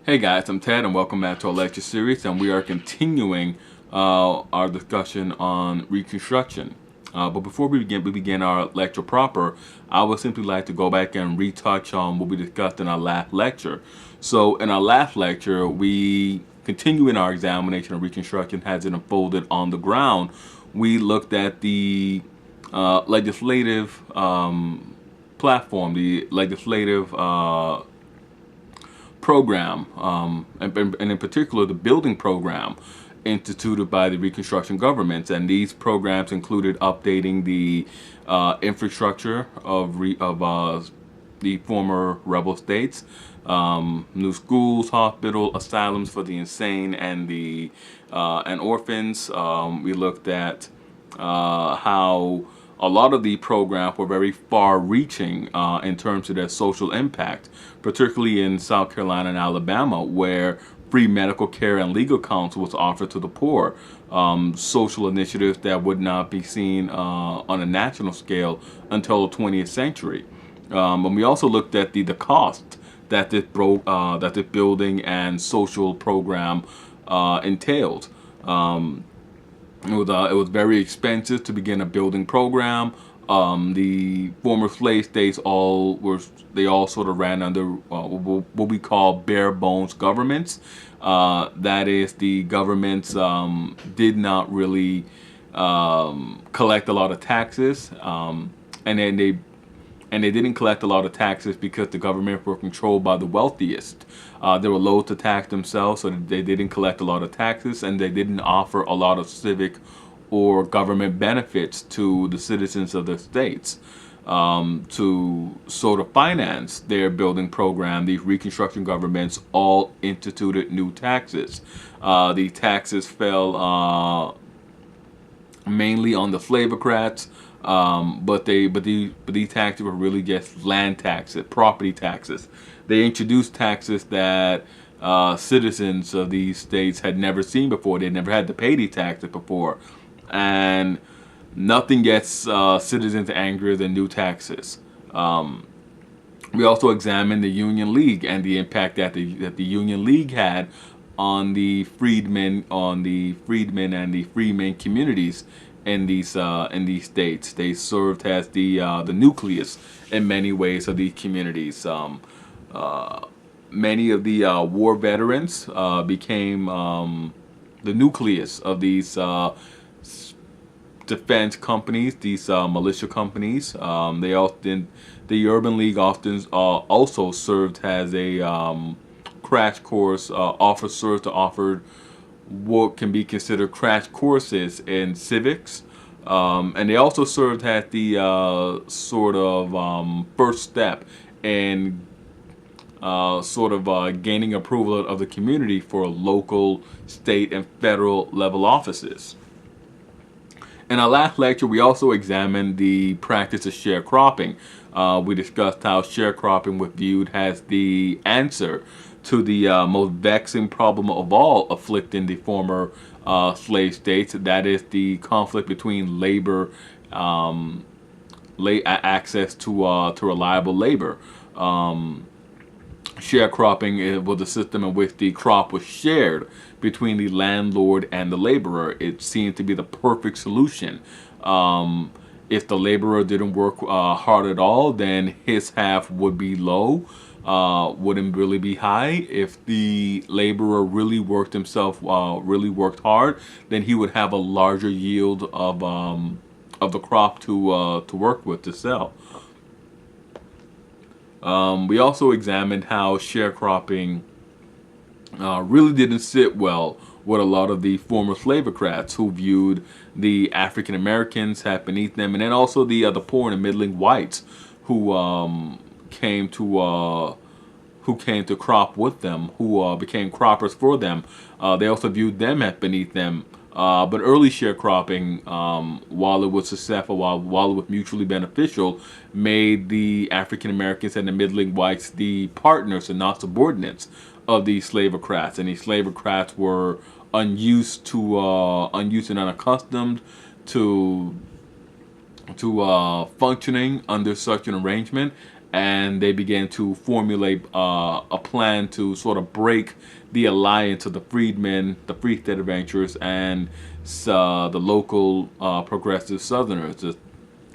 Hey guys, I'm Ted and welcome back to our lecture series, and we are continuing our discussion on Reconstruction. But before we begin our lecture proper, I would simply like to go back and retouch on what we discussed in our last lecture. So in our last lecture, we continue in our examination of Reconstruction as it unfolded on the ground. We looked at the legislative platform, the legislative program, and in particular the building program instituted by the Reconstruction governments. And these programs included updating the infrastructure of the former rebel states, new schools, hospital, asylums for the insane and the and orphans. We looked at how a lot of the programs were very far-reaching in terms of their social impact, particularly in South Carolina and Alabama, where free medical care and legal counsel was offered to the poor. Social initiatives that would not be seen on a national scale until the 20th century. And we also looked at the cost that this building and social program entailed. It was very expensive to begin a building program. The former slave states all sort of ran under what we call bare bones governments. That is, the governments did not really collect a lot of taxes, and they didn't collect a lot of taxes because the government were controlled by the wealthiest. They were loath to tax themselves, so they didn't collect a lot of taxes, and they didn't offer a lot of civic or government benefits to the citizens of the states. To sort of finance their building program, these Reconstruction governments all instituted new taxes. The taxes fell mainly on the slavocrats, but these taxes were really just land taxes, property taxes. They introduced taxes that citizens of these states had never seen before. They never had to pay these taxes before, and nothing gets citizens angrier than new taxes. We also examined the Union League and the impact that the Union League had on the freedmen and the freemen communities in these states. They served as the nucleus in many ways of these communities. Many of the war veterans became the nucleus of these defense companies, these militia companies. The Urban League often also served as a crash course, offered what can be considered crash courses in civics, and they also served as the sort of first step in gaining approval of the community for local, state, and federal level offices. In our last lecture, we also examined the practice of sharecropping. We discussed how sharecropping was viewed as the answer to the most vexing problem of all afflicting the former slave states. That is the conflict between labor, access to reliable labor. Sharecropping was a system in which the crop was shared between the landlord and the laborer. It seemed to be the perfect solution. If the laborer didn't work hard at all, then his half would be low, wouldn't really be high. If the laborer really worked hard, then he would have a larger yield of the crop to work with, to sell. We also examined how sharecropping really didn't sit well with a lot of the former slavocrats who viewed the African Americans had beneath them, and then also the poor and middling whites who came to crop with them, who became croppers for them. They also viewed them as beneath them. But early sharecropping, while it was successful, while it was mutually beneficial, made the African Americans and the middling whites the partners and not subordinates of these slavocrats. And these slavocrats were unused and unaccustomed to functioning under such an arrangement, and they began to formulate a plan to sort of break the alliance of the freedmen, the freestead adventurers, and the local progressive Southerners,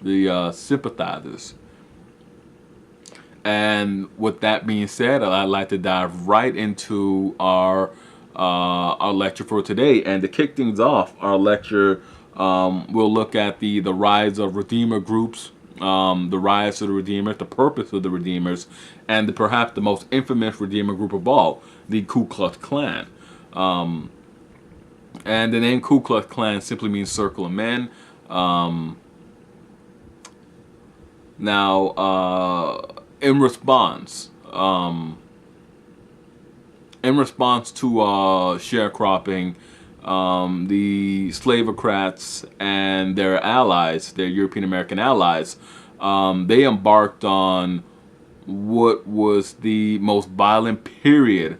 the sympathizers. And with that being said, I'd like to dive right into our lecture for today. And to kick things off, our lecture we'll look at the rise of Redeemer groups, the rise of the Redeemers, the purpose of the Redeemers, and perhaps the most infamous Redeemer group of all, the Ku Klux Klan. And the name Ku Klux Klan simply means circle of men. In response to sharecropping, the Slavocrats and their allies, their European American allies, they embarked on what was the most violent period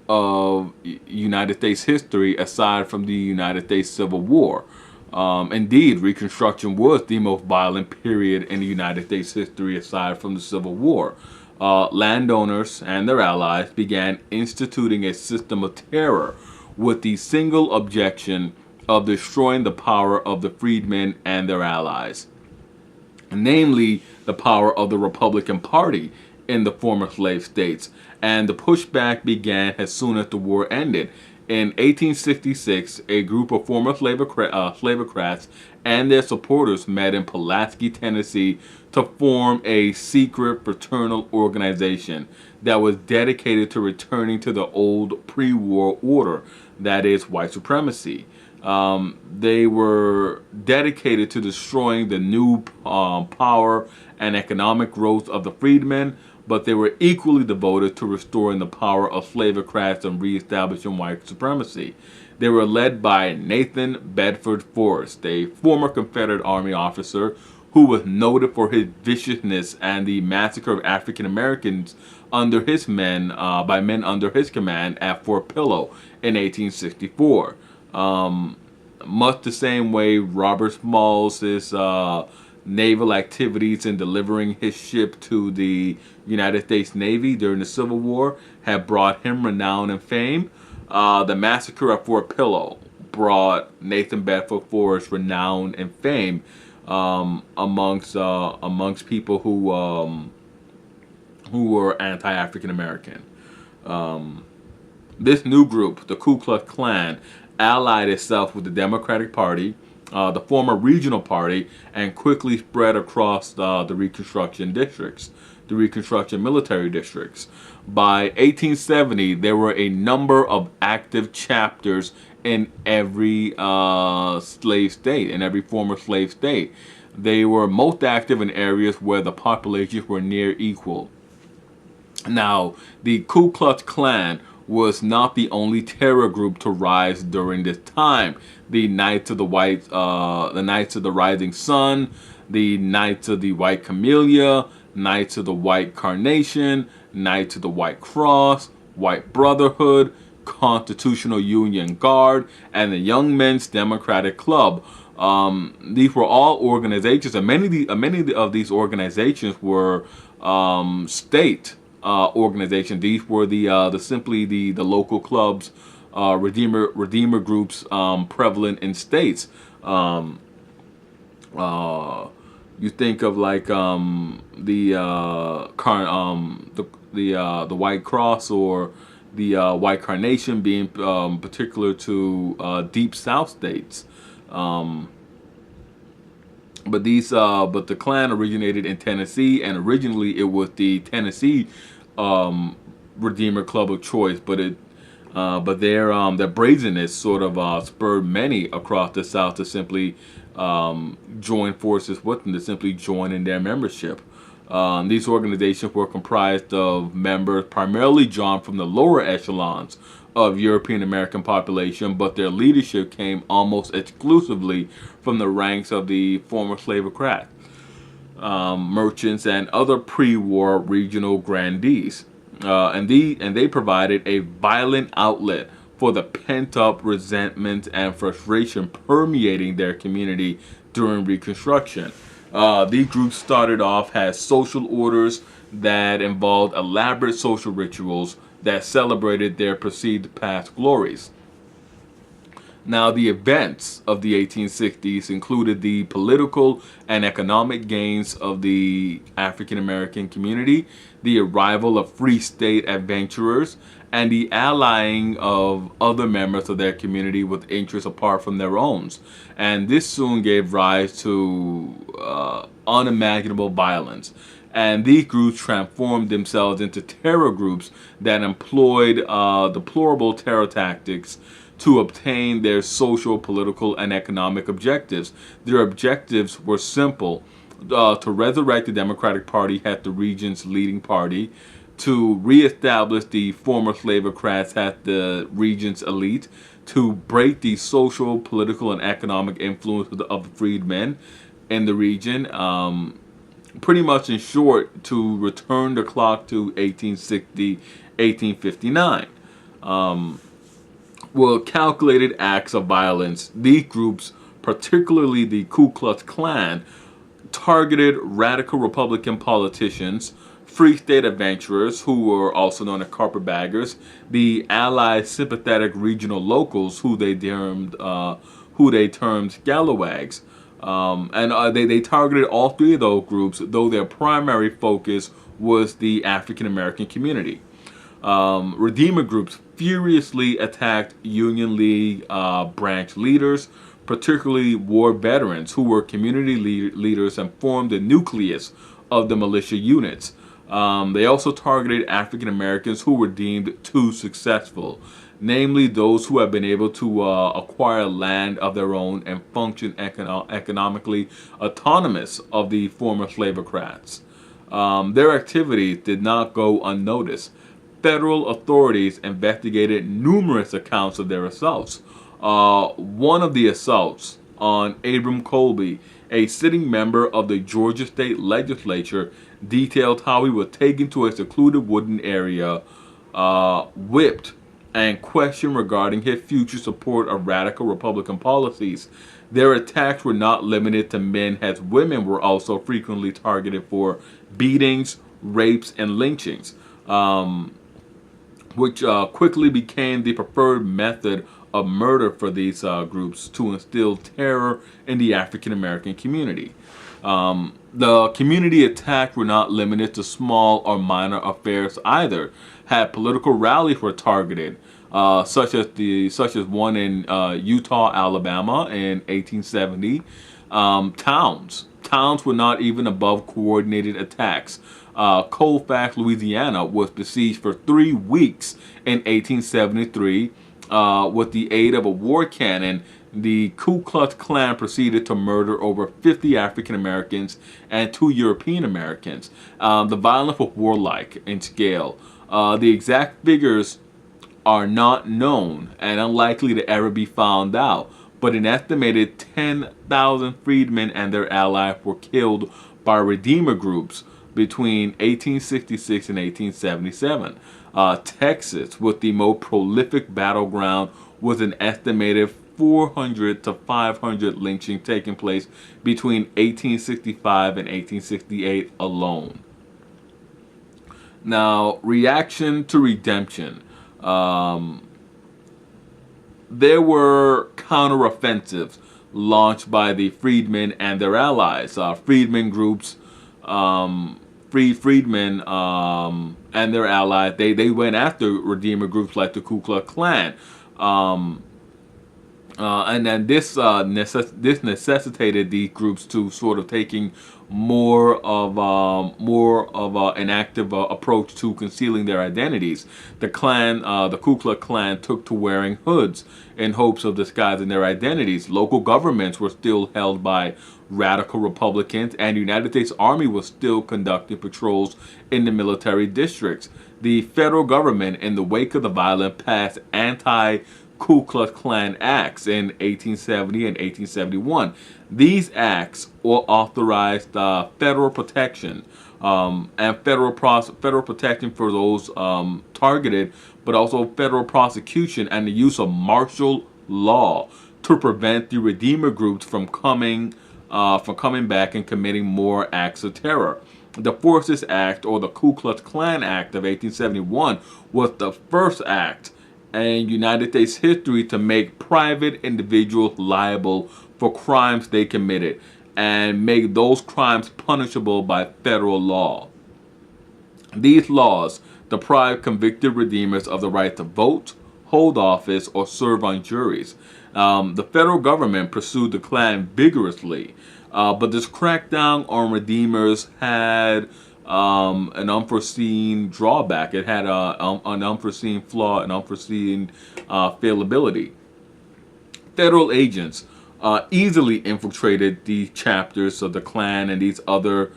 of United States history aside from the United States Civil War. Indeed, Reconstruction was the most violent period in the United States history aside from the Civil War. Landowners and their allies began instituting a system of terror with the single objection of destroying the power of the freedmen and their allies, namely the power of the Republican Party in the former slave states. And the pushback began as soon as the war ended. In 1866, a group of former Slavocrats and their supporters met in Pulaski, Tennessee, to form a secret fraternal organization that was dedicated to returning to the old pre-war order, that is, white supremacy. They were dedicated to destroying the new power and economic growth of the freedmen, but they were equally devoted to restoring the power of Slavocrats and reestablishing white supremacy. They were led by Nathan Bedford Forrest, a former Confederate Army officer who was noted for his viciousness and the massacre of African Americans under his by men under his command at Fort Pillow in 1864. Much the same way Robert Smalls' naval activities in delivering his ship to the United States Navy during the Civil War had brought him renown and fame. The massacre at Fort Pillow brought Nathan Bedford Forrest renown and fame amongst people who were anti-African American. This new group, the Ku Klux Klan, allied itself with the Democratic Party, the former regional party, and quickly spread across the Reconstruction districts, the Reconstruction military districts. By 1870, there were a number of active chapters in every slave state, in every former slave state. They were most active in areas where the populations were near equal. Now, the Ku Klux Klan was not the only terror group to rise during this time. The Knights of the Rising Sun, the Knights of the White Camellia, Knights of the White Carnation, Knights of the White Cross, White Brotherhood, Constitutional Union Guard, and the Young Men's Democratic Club. These were all organizations, and many of these organizations were state organizations. These were the local clubs, redeemer groups prevalent in states. You think of like the White Cross or the White Carnation being particular to deep South states. But the Klan originated in Tennessee, and originally it was the Tennessee Redeemer Club of choice. But their brazenness sort of spurred many across the South to simply join forces with them, to simply join in their membership. These organizations were comprised of members primarily drawn from the lower echelons of European American population, but their leadership came almost exclusively from the ranks of the former Slavocrats, merchants, and other pre-war regional grandees. And they provided a violent outlet for the pent-up resentment and frustration permeating their community during Reconstruction. These groups started off as social orders that involved elaborate social rituals that celebrated their perceived past glories. Now, the events of the 1860s included the political and economic gains of the African American community, the arrival of free state adventurers, and the allying of other members of their community with interests apart from their own. And this soon gave rise to unimaginable violence. And these groups transformed themselves into terror groups that employed deplorable terror tactics to obtain their social, political, and economic objectives. Their objectives were simple: to resurrect the Democratic Party as the region's leading party, to reestablish the former slavocrats as the region's elite, to break the social, political, and economic influence of the freedmen in the region. Pretty much, in short, to return the clock to 1860, 1859. Were calculated acts of violence. These groups, particularly the Ku Klux Klan, targeted radical Republican politicians, free state adventurers, who were also known as carpetbaggers, the Allied sympathetic regional locals, who they termed scalawags. They targeted all three of those groups, though their primary focus was the African American community. Redeemer groups furiously attacked Union League branch leaders, particularly war veterans who were community leaders and formed the nucleus of the militia units. They also targeted African Americans who were deemed too successful, namely those who have been able to acquire land of their own and function economically autonomous of the former slavocrats. Their activities did not go unnoticed. Federal authorities investigated numerous accounts of their assaults. One of the assaults on Abram Colby, a sitting member of the Georgia State Legislature, detailed how he was taken to a secluded wooden area, whipped, and questioned regarding his future support of radical Republican policies. Their attacks were not limited to men, as women were also frequently targeted for beatings, rapes, and lynchings, which quickly became the preferred method of murder for these groups to instill terror in the African American community. The community attacks were not limited to small or minor affairs either. Had political rallies were targeted, such as one in Utah, Alabama in 1870. Towns were not even above coordinated attacks. Colfax, Louisiana, was besieged for 3 weeks in 1873. With the aid of a war cannon, the Ku Klux Klan proceeded to murder over 50 African Americans and 2 European Americans. The violence was warlike in scale. The exact figures are not known and unlikely to ever be found out, but an estimated 10,000 freedmen and their allies were killed by Redeemer groups between 1866 and 1877. Texas, with the most prolific battleground, with an estimated 400 to 500 lynchings taking place between 1865 and 1868 alone. Now, reaction to redemption. There were counteroffensives launched by the freedmen and their allies. Freedmen groups, freedmen and their allies, they went after Redeemer groups like the Ku Klux Klan. And then this necessitated these groups to sort of taking more of an active approach to concealing their identities. The Ku Klux Klan took to wearing hoods in hopes of disguising their identities. Local governments were still held by radical Republicans, and the United States Army was still conducting patrols in the military districts. The federal government, in the wake of the violence, passed anti-Ku Klux Klan acts in 1870 and 1871. These acts authorized federal protection and federal protection for those targeted, but also federal prosecution and the use of martial law to prevent the Redeemer groups from coming back and committing more acts of terror. The Forces Act, or the Ku Klux Klan Act of 1871, was the first act in United States history to make private individuals liable for crimes they committed and make those crimes punishable by federal law. These laws deprive convicted redeemers of the right to vote, hold office, or serve on juries. The federal government pursued the Klan vigorously, but this crackdown on redeemers had an unforeseen drawback. It had an unforeseen flaw, an unforeseen failability. Federal agents easily infiltrated these chapters of the Klan and these other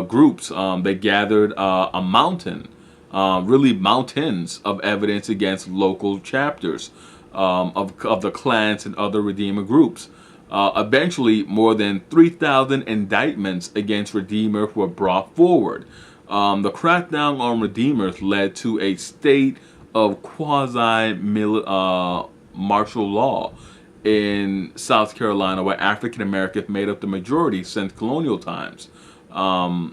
groups. They gathered a mountain, really mountains of evidence against local chapters of the Klans and other Redeemer groups. Eventually, more than 3,000 indictments against Redeemers were brought forward. The crackdown on Redeemers led to a state of quasi-martial law in South Carolina, where African Americans made up the majority since colonial times. More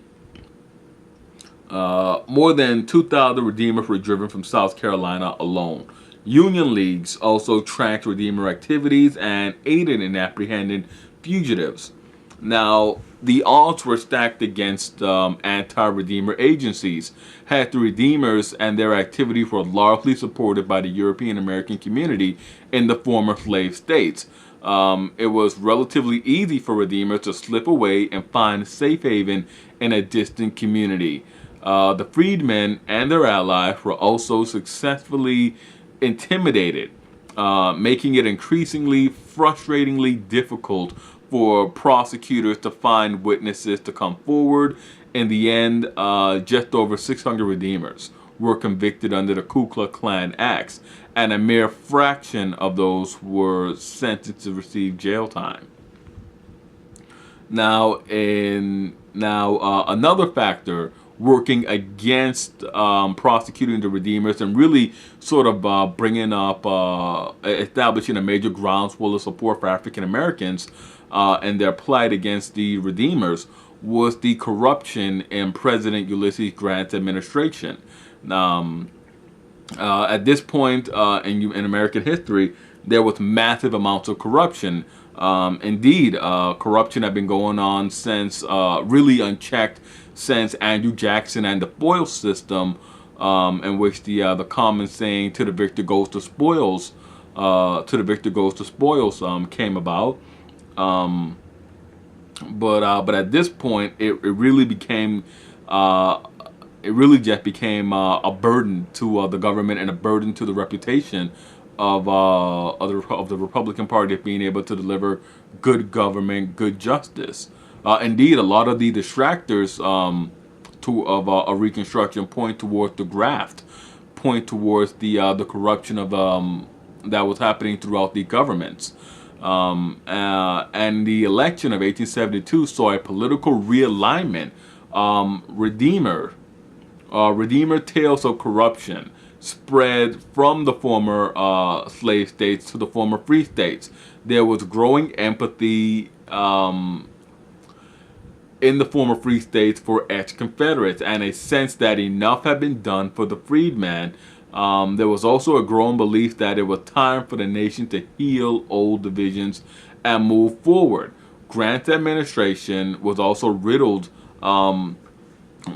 than 2,000 Redeemers were driven from South Carolina alone. Union leagues also tracked Redeemer activities and aided in apprehending fugitives. Now, the odds were stacked against anti-Redeemer agencies, had the Redeemers and their activities were largely supported by the European American community in the former slave states. It was relatively easy for Redeemers to slip away and find safe haven in a distant community. The freedmen and their allies were also successfully intimidated, making it increasingly frustratingly difficult for prosecutors to find witnesses to come forward. In the end, just over 600 Redeemers were convicted under the Ku Klux Klan Acts, and a mere fraction of those were sentenced to receive jail time. Now, another factor working against prosecuting the Redeemers and really sort of establishing a major groundswell of support for African Americans and their plight against the Redeemers was the corruption in President Ulysses Grant's administration. At this point in American history, there was massive amounts of corruption. Indeed, corruption had been going on since really unchecked since Andrew Jackson and the spoils system, in which the common saying "to the victor goes the spoils," came about. But at this point, it really became just became a burden to the government and a burden to the reputation of the Republican Party of being able to deliver good government, good justice. Indeed, a lot of the distractors of Reconstruction point towards the graft, point towards the corruption of that was happening throughout the governments. And the election of 1872 saw a political realignment. Redeemer tales of corruption spread from the former slave states to the former free states. There was growing empathy in the former free states for ex-Confederates, and a sense that enough had been done for the freedman. There was also a growing belief that it was time for the nation to heal old divisions and move forward. Grant's administration was also riddled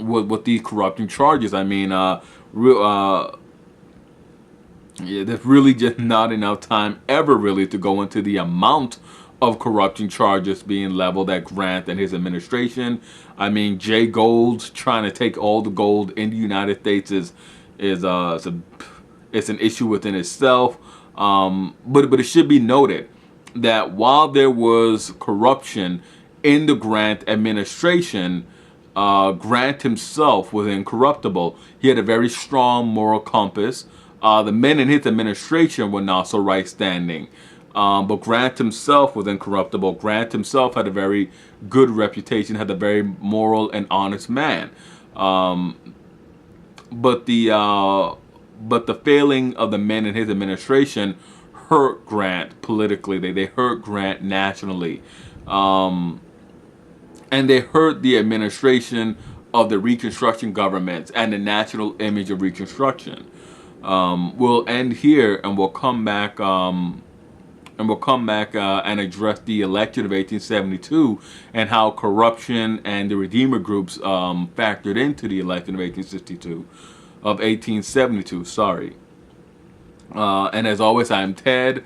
with these corrupting charges. I mean, there's really just not enough time ever really to go into the amount of corrupting charges being leveled at Grant and his administration. I mean, Jay Gold's trying to take all the gold in the United States it's an issue within itself. But it should be noted that while there was corruption in the Grant administration, Grant himself was incorruptible. He had a very strong moral compass. The men in his administration were not so right standing. But Grant himself was incorruptible. Grant himself had a very good reputation, had a very moral and honest man. But the failing of the men in his administration hurt Grant politically. They hurt Grant nationally. And they hurt the administration of the Reconstruction government and the national image of Reconstruction. We'll end here, and we'll come back. And address the election of 1872 and how corruption and the Redeemer groups factored into the election of 1872. Sorry. And as always, I'm Ted.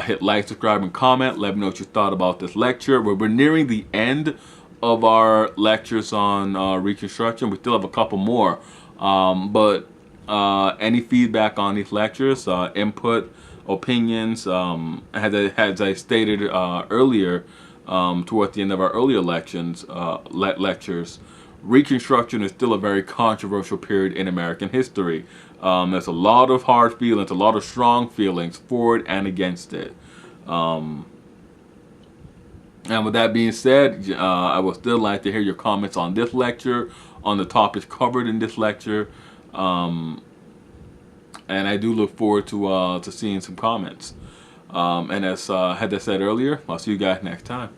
Hit like, subscribe, and comment. Let me know what you thought about this lecture. We're nearing the end of our lectures on Reconstruction. We still have a couple more. But any feedback on these lectures, input, opinions, as I stated earlier, toward the end of our earlier lectures, Reconstruction is still a very controversial period in American history. There's a lot of hard feelings, a lot of strong feelings for it and against it. And with that being said, I would still like to hear your comments on this lecture, on the topics covered in this lecture. And I do look forward to seeing some comments. And as I said earlier, I'll see you guys next time.